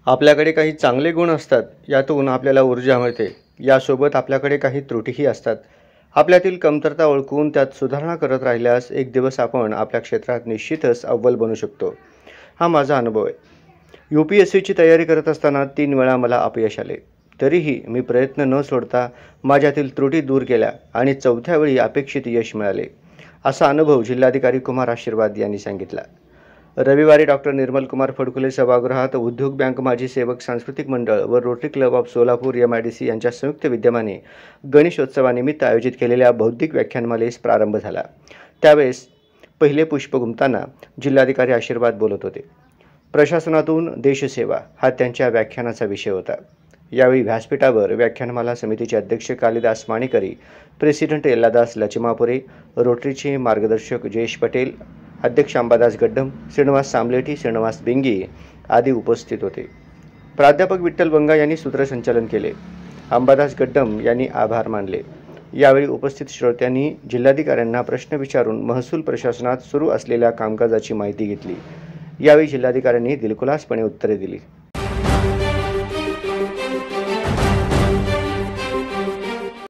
आपल्याकडे काही चांगले गुण असतात, यातून आपल्याला ऊर्जा मिळते. यासोबत आपल्याकडे काही त्रुटीही असतात. आपल्यातील कमतरता ओळखून त्यात सुधारणा करत राहिल्यास एक दिवस आपण आपल्या क्षेत्रात निश्चितच अव्वल बनू शकतो. हा माझा अनुभव आहे. UPSCची तयारी करत असताना 3 वेळा मला अपयश आले. तरीही मी प्रयत्न न सोडता माझ्यातील त्रुटी दूर केल्या आणि 4थ्या वेळी अपेक्षित यश मिळाले. असा अनुभव जिल्हाधिकारी कुमार आशीर्वाद यांनी सांगितला. रविवारी डॉक्टर निर्मल कुमार फडकुले सभागृहात उद्योग बँक माजी सेवक सांस्कृतिक मंडळ व rotary club of Solapur MIDC यांच्या संयुक्त विद्यमाने गणेशोत्सवानिमित्त आयोजित केलेल्या बौद्धिक व्याख्यानमालेस प्रारंभ झाला. त्यावेळेस पहिले पुष्प घुमताना जिल्हाधिकारी आशीर्वाद बोलत होते. प्रशासनातून देशसेवा हा त्यांच्या व्याख्यानाचा विषय होता. यावेळी व्यासपीठावर व्याख्यानमाला समितीचे अध्यक्ष कालिदास माणिकरी, प्रेसिडेंट यल्लादास लचिमापुरे, रोटरीचे मार्गदर्शक जयेश पटेल, अध्यक्ष अंबादास गड्डम, श्रीनिवास सामलेठी, श्रीनिवास बेंगी आदी उपस्थित होते. प्राध्यापक विठ्ठल बंगा यांनी सूत्रसंचालन केले. अंबादास गड्डम यांनी आभार मानले. यावेळी उपस्थित श्रोत्यांनी जिल्हाधिकाऱ्यांना प्रश्न विचारून महसूल प्रशासनात सुरू असलेल्या कामकाजाची माहिती घेतली. यावेळी जिल्हाधिकाऱ्यांनी दिलखुलासपणे उत्तरे दिली.